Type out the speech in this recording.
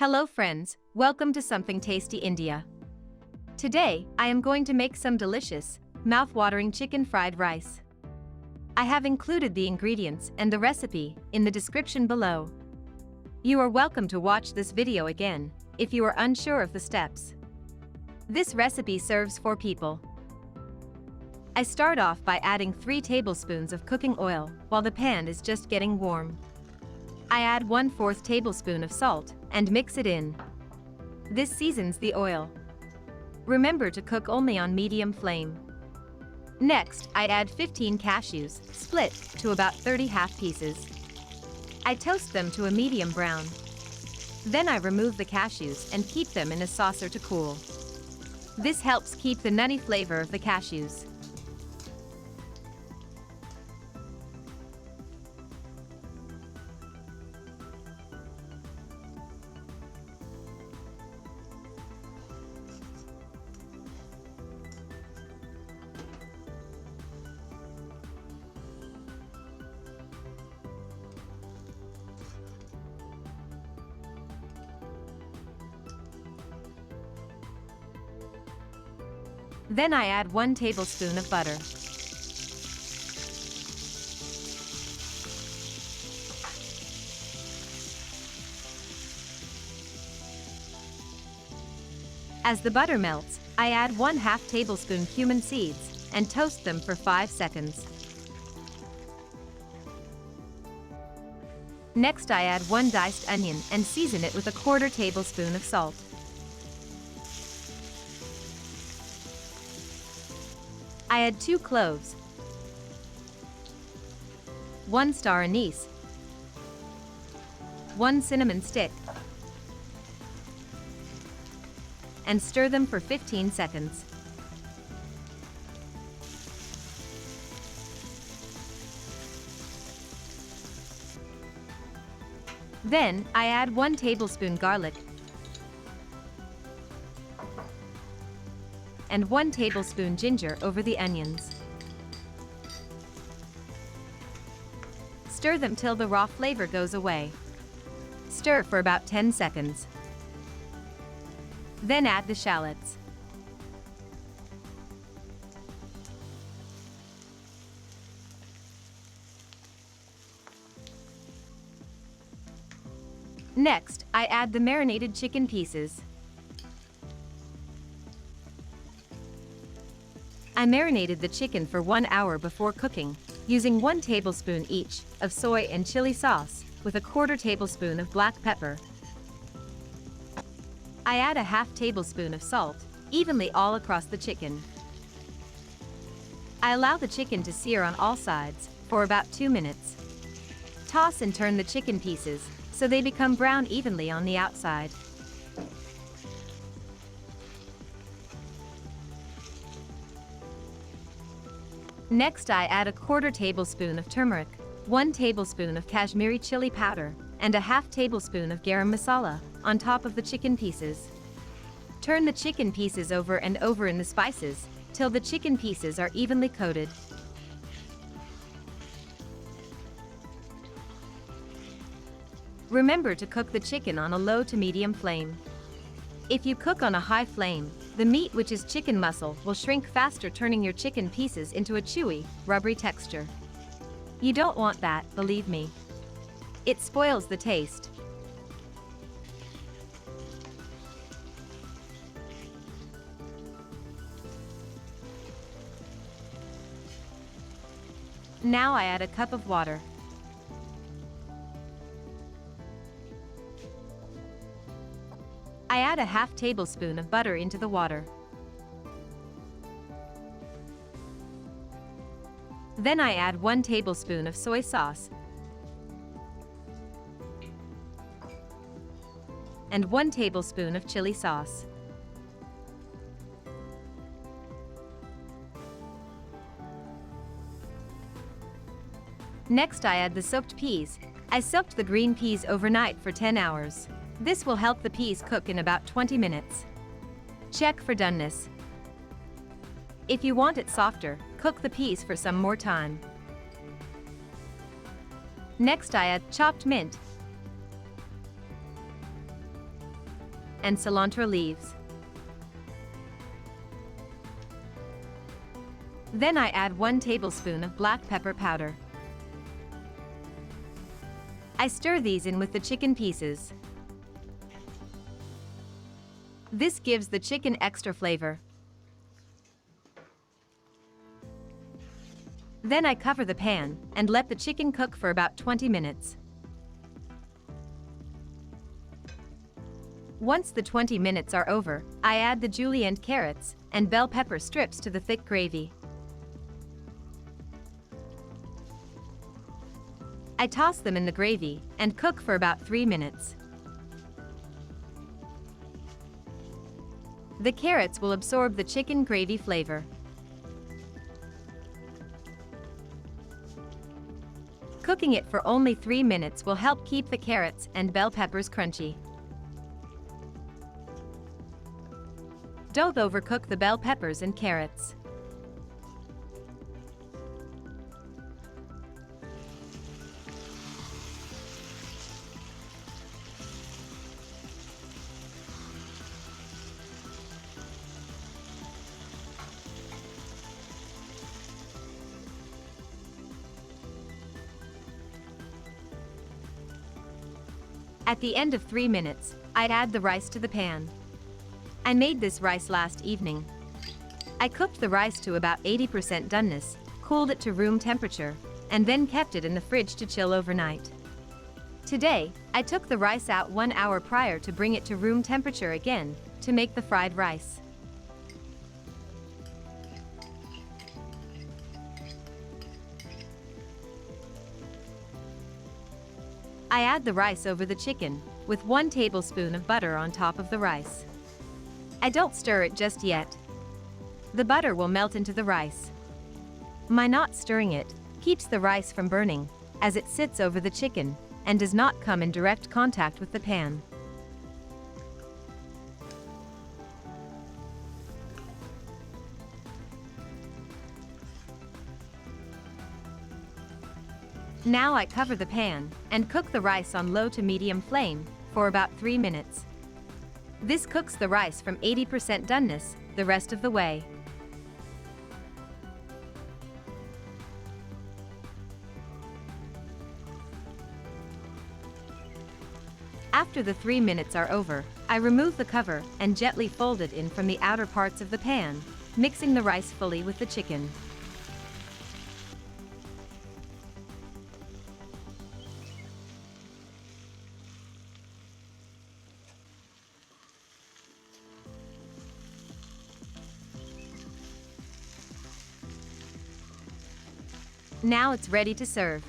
Hello friends, welcome to Something Tasty India. Today, I am going to make some delicious, mouth-watering chicken fried rice. I have included the ingredients and the recipe in the description below. You are welcome to watch this video again if you are unsure of the steps. This recipe serves 4 people. I start off by adding 3 tablespoons of cooking oil while the pan is just getting warm. I add 1/4 tablespoon of salt and mix it in. This seasons the oil. Remember to cook only on medium flame. Next, I add 15 cashews, split to about 30 half pieces. I toast them to a medium brown. Then I remove the cashews and keep them in a saucer to cool. This helps keep the nutty flavor of the cashews. Then I add 1 tablespoon of butter. As the butter melts, I add 1/2 tablespoon cumin seeds and toast them for 5 seconds. Next I add 1 diced onion and season it with 1/4 tablespoon of salt. I add 2 cloves, 1 star anise, 1 cinnamon stick, and stir them for 15 seconds. Then, I add 1 tablespoon garlic and 1 tablespoon ginger over the onions. Stir them till the raw flavor goes away. Stir for about 10 seconds. Then add the shallots. Next, I add the marinated chicken pieces. I marinated the chicken for 1 hour before cooking, using 1 tablespoon each of soy and chili sauce with 1/4 tablespoon of black pepper. I add 1/2 tablespoon of salt, evenly all across the chicken. I allow the chicken to sear on all sides for about 2 minutes. Toss and turn the chicken pieces so they become brown evenly on the outside. Next I add 1/4 tablespoon of turmeric, 1 tablespoon of Kashmiri chili powder, and 1/2 tablespoon of garam masala on top of the chicken pieces. Turn the chicken pieces over and over in the spices till the chicken pieces are evenly coated. Remember to cook the chicken on a low to medium flame. If you cook on a high flame, the meat, which is chicken muscle, will shrink faster, turning your chicken pieces into a chewy, rubbery texture. You don't want that, believe me. It spoils the taste. Now I add 1 cup of water. I add 1/2 tablespoon of butter into the water. Then I add 1 tablespoon of soy sauce and 1 tablespoon of chili sauce. Next I add the soaked peas. I soaked the green peas overnight for 10 hours. This will help the peas cook in about 20 minutes. Check for doneness. If you want it softer, cook the peas for some more time. Next I add chopped mint, and cilantro leaves. Then I add 1 tablespoon of black pepper powder. I stir these in with the chicken pieces. This gives the chicken extra flavor. Then I cover the pan and let the chicken cook for about 20 minutes. Once the 20 minutes are over, I add the julienned carrots and bell pepper strips to the thick gravy. I toss them in the gravy and cook for about 3 minutes. The carrots will absorb the chicken gravy flavor. Cooking it for only 3 minutes will help keep the carrots and bell peppers crunchy. Don't overcook the bell peppers and carrots. At the end of 3 minutes, I add the rice to the pan. I made this rice last evening. I cooked the rice to about 80% doneness, cooled it to room temperature, and then kept it in the fridge to chill overnight. Today, I took the rice out 1 hour prior to bring it to room temperature again, to make the fried rice. I add the rice over the chicken, with 1 tablespoon of butter on top of the rice. I don't stir it just yet. The butter will melt into the rice. My not stirring it keeps the rice from burning, as it sits over the chicken and does not come in direct contact with the pan. Now I cover the pan and cook the rice on low to medium flame for about 3 minutes. This cooks the rice from 80% doneness the rest of the way. After the 3 minutes are over, I remove the cover and gently fold it in from the outer parts of the pan, mixing the rice fully with the chicken. Now it's ready to serve.